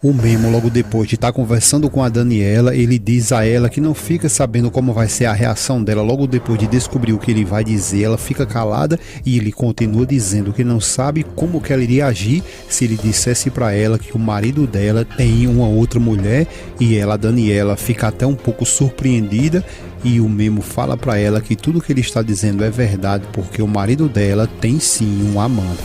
O Memo, logo depois de estar conversando com a Daniela, ele diz a ela que não fica sabendo como vai ser a reação dela logo depois de descobrir o que ele vai dizer. Ela fica calada e ele continua dizendo que não sabe como que ela iria agir se ele dissesse para ela que o marido dela tem uma outra mulher, e ela, a Daniela, fica até um pouco surpreendida. E o Memo fala para ela que tudo que ele está dizendo é verdade, porque o marido dela tem sim um amante.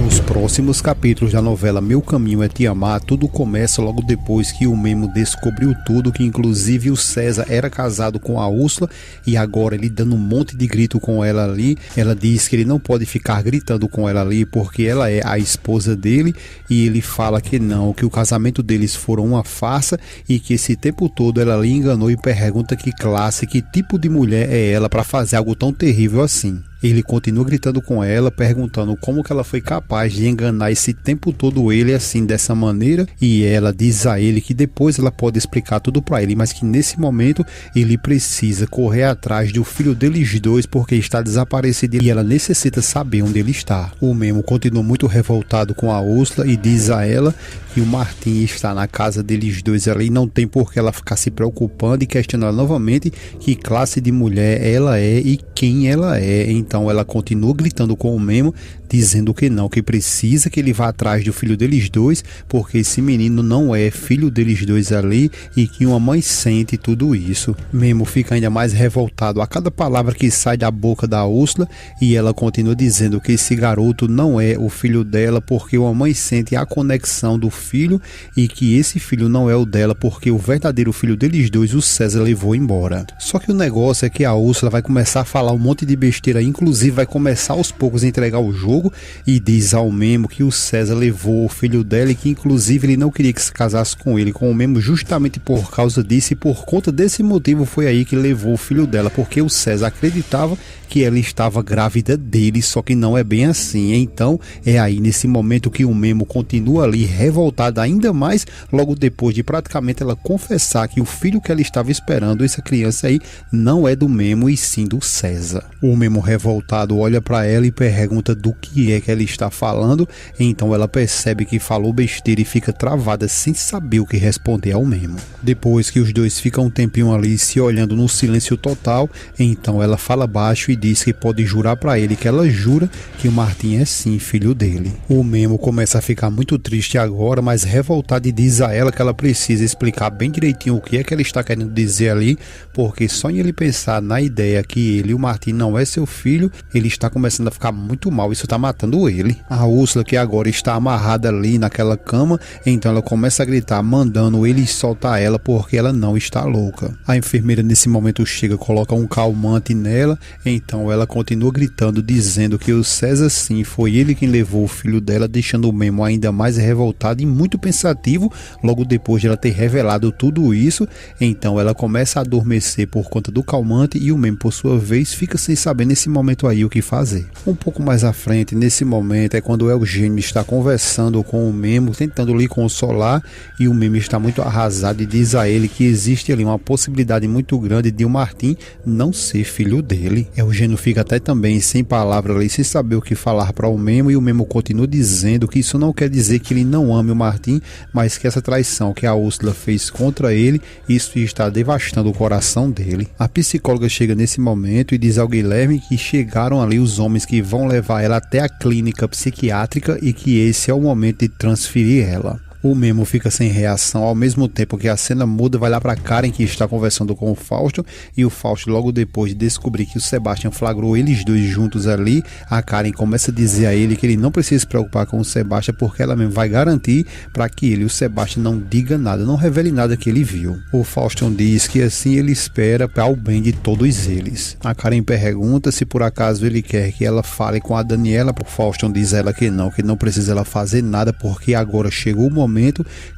Nos próximos capítulos da novela Meu Caminho é Te Amar, tudo começa logo depois que o Memo descobriu tudo, que inclusive o César era casado com a Úrsula, e agora ele dando um monte de grito com ela ali. Ela diz que ele não pode ficar gritando com ela ali porque ela é a esposa dele, e ele fala que não, que o casamento deles foram uma farsa e que esse tempo todo ela lhe enganou, e pergunta que classe, que tipo de mulher é ela para fazer algo tão terrível assim. Ele continua gritando com ela, perguntando como que ela foi capaz de enganar esse tempo todo ele assim, dessa maneira, e ela diz a ele que depois ela pode explicar tudo para ele, mas que nesse momento ele precisa correr atrás do filho deles dois porque está desaparecido e ela necessita saber onde ele está. O Memo continua muito revoltado com a Úrsula e diz a ela que o Martim está na casa deles dois ali, não tem por que ela ficar se preocupando, e questiona novamente que classe de mulher ela é e quem ela é. Então ela continua gritando com o Memo, dizendo que não, que precisa que ele vá atrás do filho deles dois, porque esse menino não é filho deles dois ali, e que uma mãe sente tudo isso. Memo fica ainda mais revoltado a cada palavra que sai da boca da Úrsula, e ela continua dizendo que esse garoto não é o filho dela, porque uma mãe sente a conexão do filho, e que esse filho não é o dela, porque o verdadeiro filho deles dois, o César, levou embora. Só que o negócio é que a Úrsula vai começar a falar um monte de besteira, inclusive vai começar aos poucos a entregar o jogo, e diz ao Memo que o César levou o filho dela, e que inclusive ele não queria que se casasse com ele, com o Memo, justamente por causa disso, e por conta desse motivo foi aí que levou o filho dela, porque o César acreditava que ela estava grávida dele, só que não é bem assim. Então é aí nesse momento que o Memo continua ali revoltada ainda mais, logo depois de praticamente ela confessar que o filho que ela estava esperando, essa criança aí, não é do Memo e sim do César. O Memo revoltado olha para ela e pergunta do que é que ela está falando, então ela percebe que falou besteira e fica travada sem saber o que responder ao Memo. Depois que os dois ficam um tempinho ali se olhando no silêncio total, então ela fala baixo e diz que pode jurar para ele que ela jura que o Martim é sim filho dele. O Memo começa a ficar muito triste agora, mas revoltado, e diz a ela que ela precisa explicar bem direitinho o que é que ela está querendo dizer ali, porque só em ele pensar na ideia que ele, o Martim, não é seu filho, ele está começando a ficar muito mal, isso está matando ele. A Úrsula, que agora está amarrada ali naquela cama, então ela começa a gritar, mandando ele soltar ela porque ela não está louca. A enfermeira nesse momento chega, coloca um calmante nela, então ela continua gritando, dizendo que o César sim, foi ele quem levou o filho dela, deixando o Memo ainda mais revoltado e muito pensativo, logo depois de ela ter revelado tudo isso. Então ela começa a adormecer por conta do calmante, e o Memo, por sua vez, fica sem saber nesse momento aí o que fazer. Um pouco mais à frente, nesse momento, é quando o Eugênio está conversando com o Memo, tentando lhe consolar, e o Memo está muito arrasado e diz a ele que existe ali uma possibilidade muito grande de o Martim não ser filho dele. Eugênio fica até também sem palavras ali, sem saber o que falar para o Memo, e o Memo continua dizendo que isso não quer dizer que ele não ame o Martim, mas que essa traição que a Úrsula fez contra ele, isso está devastando o coração dele. A psicóloga chega nesse momento e diz ao Guilherme que chegaram ali os homens que vão levar ela até a clínica psiquiátrica e que esse é o momento de transferir ela. O Memo fica sem reação, ao mesmo tempo que a cena muda, vai lá para Karen, que está conversando com o Fausto, e o Fausto, logo depois de descobrir que o Sebastião flagrou eles dois juntos ali, a Karen começa a dizer a ele que ele não precisa se preocupar com o Sebastião, porque ela mesmo vai garantir para que ele, o Sebastião, não diga nada, não revele nada que ele viu. O Fausto diz que assim ele espera para o bem de todos eles. A Karen pergunta se por acaso ele quer que ela fale com a Daniela, o Fausto diz a ela que não precisa ela fazer nada, porque agora chegou o momento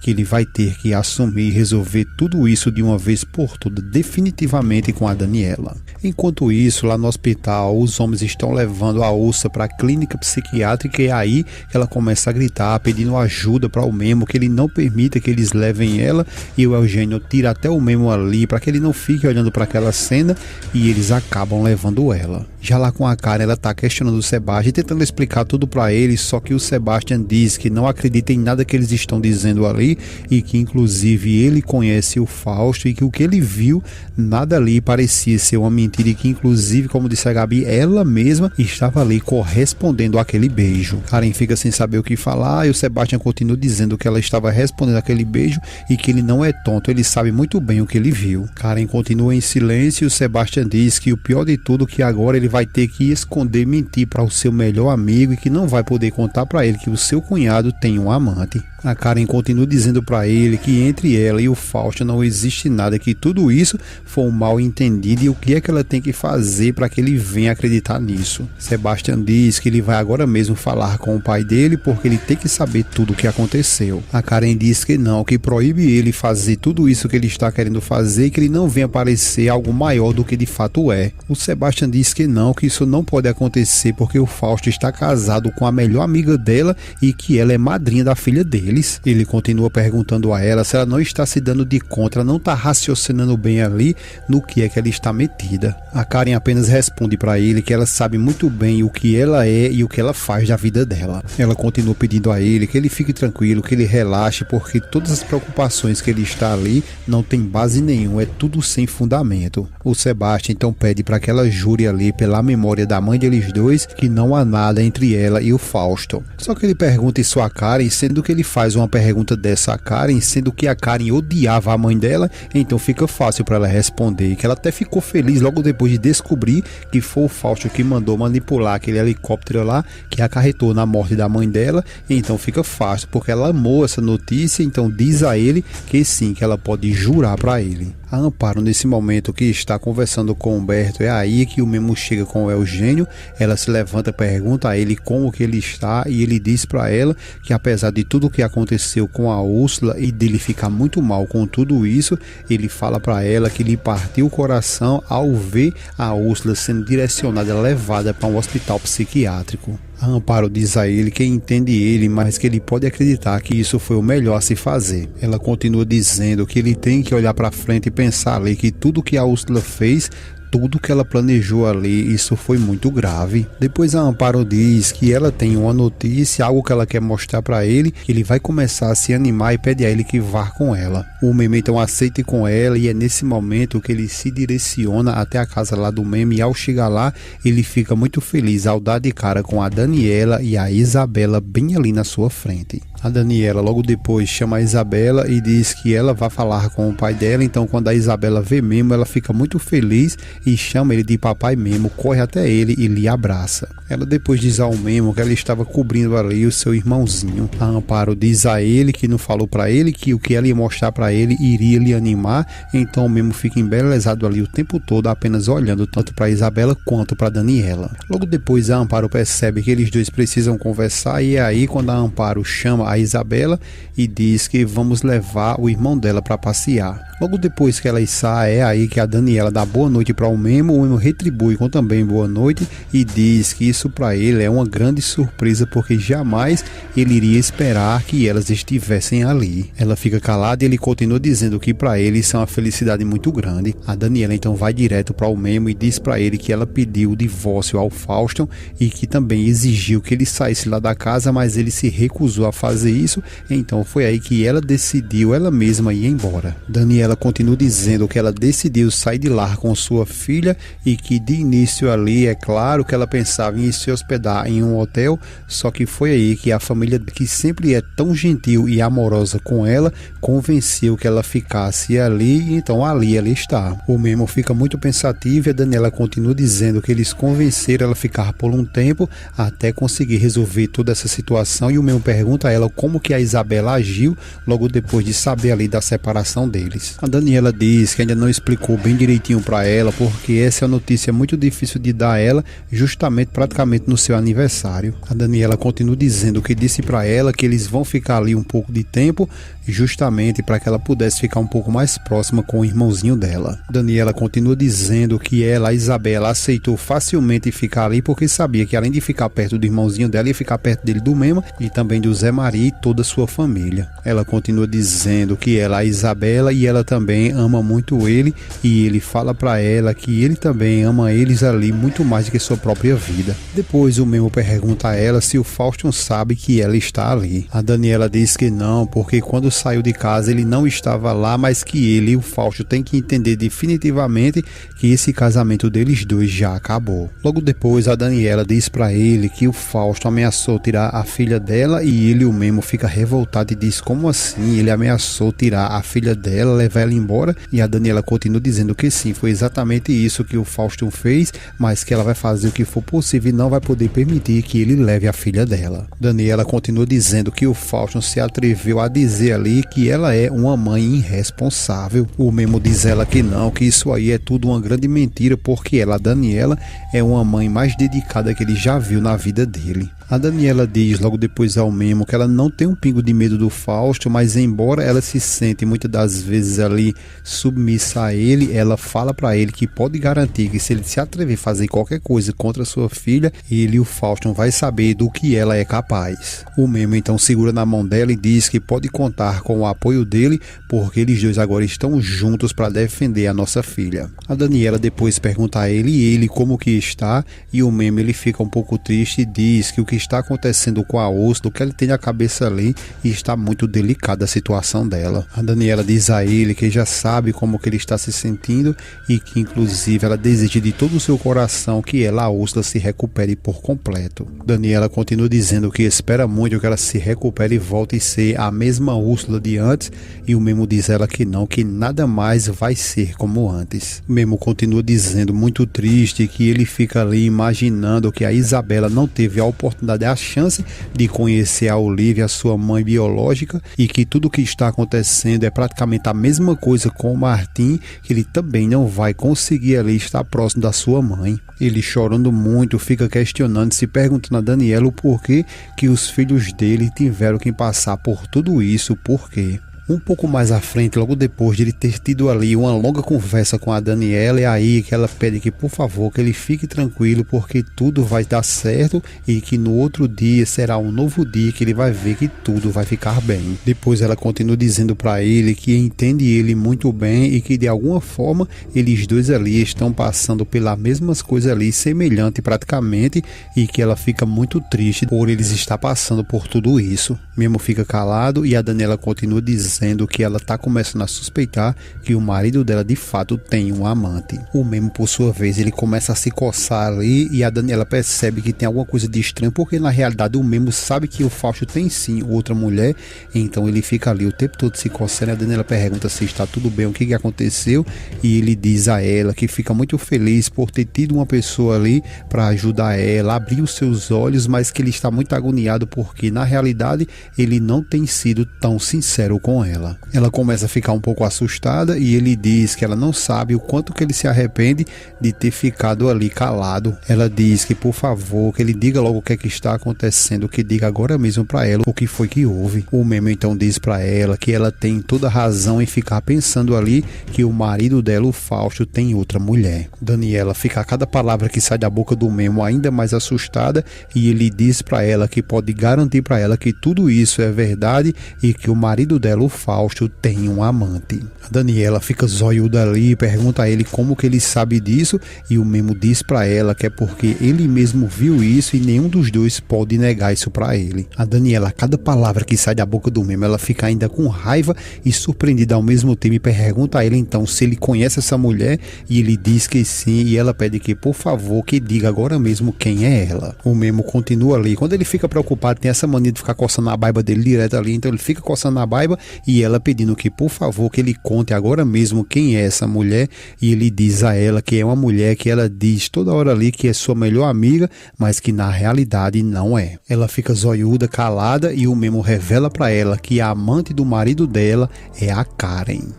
que ele vai ter que assumir e resolver tudo isso de uma vez por todas, definitivamente, com a Daniela. Enquanto isso, lá no hospital, os homens estão levando a Úrsula para a clínica psiquiátrica, e é aí que ela começa a gritar, pedindo ajuda para o Memo, que ele não permita que eles levem ela, e o Eugênio tira até o Memo ali para que ele não fique olhando para aquela cena, e eles acabam levando ela. Já lá com a Karen, ela tá questionando o Sebastian, tentando explicar tudo para ele, só que o Sebastian diz que não acredita em nada que eles estão dizendo ali e que inclusive ele conhece o Fausto e que o que ele viu, nada ali parecia ser uma mentira e que inclusive, como disse a Gabi, ela mesma estava ali correspondendo àquele beijo. Karen fica sem saber o que falar e o Sebastian continua dizendo que ela estava respondendo àquele beijo e que ele não é tonto, ele sabe muito bem o que ele viu. Karen continua em silêncio e o Sebastian diz que o pior de tudo é que agora ele vai ter que esconder, mentir para o seu melhor amigo e que não vai poder contar para ele que o seu cunhado tem um amante. A Karen continua dizendo para ele que entre ela e o Fausto não existe nada, que tudo isso foi um mal entendido e o que é que ela tem que fazer para que ele venha acreditar nisso. Sebastian diz que ele vai agora mesmo falar com o pai dele porque ele tem que saber tudo o que aconteceu. A Karen diz que não, que proíbe ele fazer tudo isso que ele está querendo fazer e que ele não venha parecer algo maior do que de fato é. O Sebastian diz que não, que isso não pode acontecer porque o Fausto está casado com a melhor amiga dela e que ela é madrinha da filha dele. Ele continua perguntando a ela se ela não está se dando de conta, ela não está raciocinando bem ali no que é que ela está metida. A Karen apenas responde para ele que ela sabe muito bem o que ela é e o que ela faz da vida dela. Ela continua pedindo a ele que ele fique tranquilo, que ele relaxe, porque todas as preocupações que ele está ali não tem base nenhuma, é tudo sem fundamento. O Sebastian então pede para que ela jure ali pela memória da mãe deles dois que não há nada entre ela e o Fausto. Só que ele pergunta isso a Karen, sendo que ele faz uma pergunta dessa a Karen, sendo que a Karen odiava a mãe dela, então fica fácil para ela responder, que ela até ficou feliz logo depois de descobrir que foi o Fausto que mandou manipular aquele helicóptero lá que acarretou na morte da mãe dela, então fica fácil, porque ela amou essa notícia, então diz a ele que sim, que ela pode jurar para ele. A Amparo, nesse momento que está conversando com o Humberto, é aí que o Memo chega com o Eugênio. Ela se levanta, pergunta a ele como que ele está e ele diz para ela que apesar de tudo o que aconteceu com a Úrsula e dele ficar muito mal com tudo isso, ele fala para ela que lhe partiu o coração ao ver a Úrsula sendo direcionada, levada para um hospital psiquiátrico. A Amparo diz a ele que entende ele, mas que ele pode acreditar que isso foi o melhor a se fazer. Ela continua dizendo que ele tem que olhar para frente e pensar ali que tudo que a Úrsula fez, tudo que ela planejou ali, isso foi muito grave. Depois a Amparo diz que ela tem uma notícia, algo que ela quer mostrar para ele, que ele vai começar a se animar e pede a ele que vá com ela. O Memo então aceita com ela e é nesse momento que ele se direciona até a casa lá do Memo e ao chegar lá, ele fica muito feliz ao dar de cara com a Daniela e a Isabela bem ali na sua frente. A Daniela logo depois chama a Isabela e diz que ela vai falar com o pai dela, então quando a Isabela vê Memo, ela fica muito feliz e chama ele de papai Memo, corre até ele e lhe abraça. Ela depois diz ao Memo que ela estava cobrindo ali o seu irmãozinho. A Amparo diz a ele que não falou para ele que o que ela ia mostrar para ele iria lhe animar, então o Memo fica embelezado ali o tempo todo, apenas olhando tanto para Isabela quanto para Daniela. Logo depois a Amparo percebe que eles dois precisam conversar e é aí quando a Amparo chama a Isabela e diz que vamos levar o irmão dela para passear. Logo depois que ela sai, é aí que a Daniela dá boa noite para o Memo retribui com também boa noite e diz que isso para ele é uma grande surpresa porque jamais ele iria esperar que elas estivessem ali. Ela fica calada e ele continua dizendo que para ele isso é uma felicidade muito grande. A Daniela então vai direto para o Memo e diz para ele que ela pediu o divórcio ao Fausto e que também exigiu que ele saísse lá da casa, mas ele se recusou a fazer isso, então foi aí que ela decidiu ela mesma ir embora. Daniela continua dizendo que ela decidiu sair de lá com sua filha e que de início ali é claro que ela pensava em se hospedar em um hotel, só que foi aí que a família, que sempre é tão gentil e amorosa com ela, convenceu que ela ficasse ali, e então ali ela está. O Memo fica muito pensativo e a Daniela continua dizendo que eles convenceram ela a ficar por um tempo até conseguir resolver toda essa situação, e o Memo pergunta a ela como que a Isabela agiu logo depois de saber ali da separação deles. A Daniela diz que ainda não explicou bem direitinho para ela, porque essa é uma notícia muito difícil de dar a ela, justamente praticamente no seu aniversário. A Daniela continua dizendo que disse para ela que eles vão ficar ali um pouco de tempo, justamente para que ela pudesse ficar um pouco mais próxima com o irmãozinho dela. Daniela continua dizendo que ela, a Isabela, aceitou facilmente ficar ali porque sabia que além de ficar perto do irmãozinho dela, ia ficar perto dele do Memo e também do Zé Maria e toda a sua família. Ela continua dizendo que ela, a Isabela, e ela também ama muito ele e ele fala para ela que ele também ama eles ali muito mais do que sua própria vida. Depois o Memo pergunta a ela se o Fausto sabe que ela está ali. A Daniela diz que não, porque quando saiu de casa ele não estava lá, mas que ele e o Fausto têm que entender definitivamente que esse casamento deles dois já acabou. Logo depois a Daniela diz para ele que o Fausto ameaçou tirar a filha dela e ele, o Memo, fica revoltado e diz: como assim? Ele ameaçou tirar a filha dela, levar ela embora? E a Daniela continua dizendo que sim, foi exatamente isso que o Fausto fez, mas que ela vai fazer o que for possível e não vai poder permitir que ele leve a filha dela. Daniela continua dizendo que o Fausto se atreveu a dizer ali que ela é uma mãe irresponsável. O Memo diz ela que não, que isso aí é tudo uma grande mentira, porque ela, a Daniela, é uma mãe mais dedicada que ele já viu na vida dele. A Daniela diz logo depois ao Memo que ela não tem um pingo de medo do Fausto, mas embora ela se sente muitas das vezes ali submissa a ele, ela fala para ele que pode garantir que se ele se atrever a fazer qualquer coisa contra sua filha, ele e o Fausto vai saber do que ela é capaz. O Memo então segura na mão dela e diz que pode contar com o apoio dele, porque eles dois agora estão juntos para defender a nossa filha. A Daniela depois pergunta a ele como que está, e o Memo ele fica um pouco triste e diz que o que está acontecendo com a Úrsula, que ele tem na cabeça ali, e está muito delicada a situação dela. A Daniela diz a ele que já sabe como que ele está se sentindo e que inclusive ela deseja de todo o seu coração que ela, a Úrsula, se recupere por completo. Daniela continua dizendo que espera muito que ela se recupere e volte a ser a mesma Úrsula de antes, e o Memo diz a ela que não, que nada mais vai ser como antes. O Memo continua dizendo muito triste que ele fica ali imaginando que a Isabela não teve a oportunidade, a chance de conhecer a Olivia, a sua mãe biológica, e que tudo o que está acontecendo é praticamente a mesma coisa com o Martim, que ele também não vai conseguir ali estar próximo da sua mãe. Ele, chorando muito, fica questionando, se perguntando a Daniela o porquê que os filhos dele tiveram que passar por tudo isso, por quê? Um pouco mais à frente, logo depois de ele ter tido ali uma longa conversa com a Daniela, é aí que ela pede que, por favor, que ele fique tranquilo, porque tudo vai dar certo e que no outro dia será um novo dia que ele vai ver que tudo vai ficar bem. Depois ela continua dizendo para ele que entende ele muito bem e que de alguma forma eles dois ali estão passando pelas mesmas coisas ali, semelhante praticamente, e que ela fica muito triste por eles estar passando por tudo isso. Mesmo fica calado e a Daniela continua dizendo que ela está começando a suspeitar que o marido dela de fato tem um amante. O Memo, por sua vez, ele começa a se coçar ali e a Daniela percebe que tem alguma coisa de estranho, porque na realidade o Memo sabe que o Fausto tem sim outra mulher, então ele fica ali o tempo todo se coçando. A Daniela pergunta se está tudo bem, o que aconteceu, e ele diz a ela que fica muito feliz por ter tido uma pessoa ali para ajudar ela, abrir os seus olhos, mas que ele está muito agoniado porque na realidade ele não tem sido tão sincero com ela. Ela começa a ficar um pouco assustada e ele diz que ela não sabe o quanto que ele se arrepende de ter ficado ali calado. Ela diz que, por favor, que ele diga logo o que é que está acontecendo, que diga agora mesmo para ela o que foi que houve. O Memo então diz para ela que ela tem toda razão em ficar pensando ali que o marido dela, o Fausto, tem outra mulher. Daniela fica a cada palavra que sai da boca do Memo ainda mais assustada e ele diz para ela que pode garantir para ela que tudo isso é verdade e que o marido dela, o Fausto, tem um amante. A Daniela fica zoiuda ali e pergunta a ele como que ele sabe disso, e o Memo diz para ela que é porque ele mesmo viu isso e nenhum dos dois pode negar isso para ele. A Daniela, a cada palavra que sai da boca do Memo, ela fica ainda com raiva e surpreendida ao mesmo tempo e pergunta a ele então se ele conhece essa mulher, e ele diz que sim, e ela pede que, por favor, que diga agora mesmo quem é ela. O Memo continua ali. Quando ele fica preocupado, tem essa mania de ficar coçando a barba dele direto ali, então ele fica coçando a barba e ela pedindo que, por favor, que ele conte agora mesmo quem é essa mulher, e ele diz a ela que é uma mulher que ela diz toda hora ali que é sua melhor amiga, mas que na realidade não é. Ela fica zoiuda, calada, e o Memo revela para ela que a amante do marido dela é a Karen.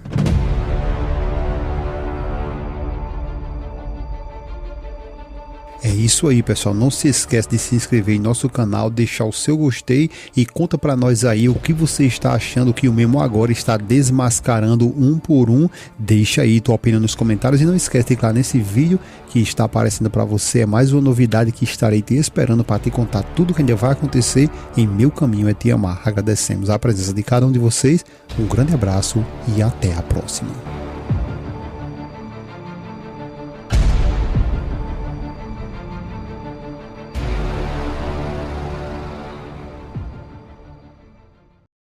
É isso aí, pessoal. Não se esquece de se inscrever em nosso canal, deixar o seu gostei e conta pra nós aí o que você está achando que o Memo agora está desmascarando um por um. Deixa aí tua opinião nos comentários e não esquece de clicar nesse vídeo que está aparecendo para você. É mais uma novidade que estarei te esperando para te contar tudo que ainda vai acontecer em Meu Caminho é Te Amar. Agradecemos a presença de cada um de vocês. Um grande abraço e até a próxima.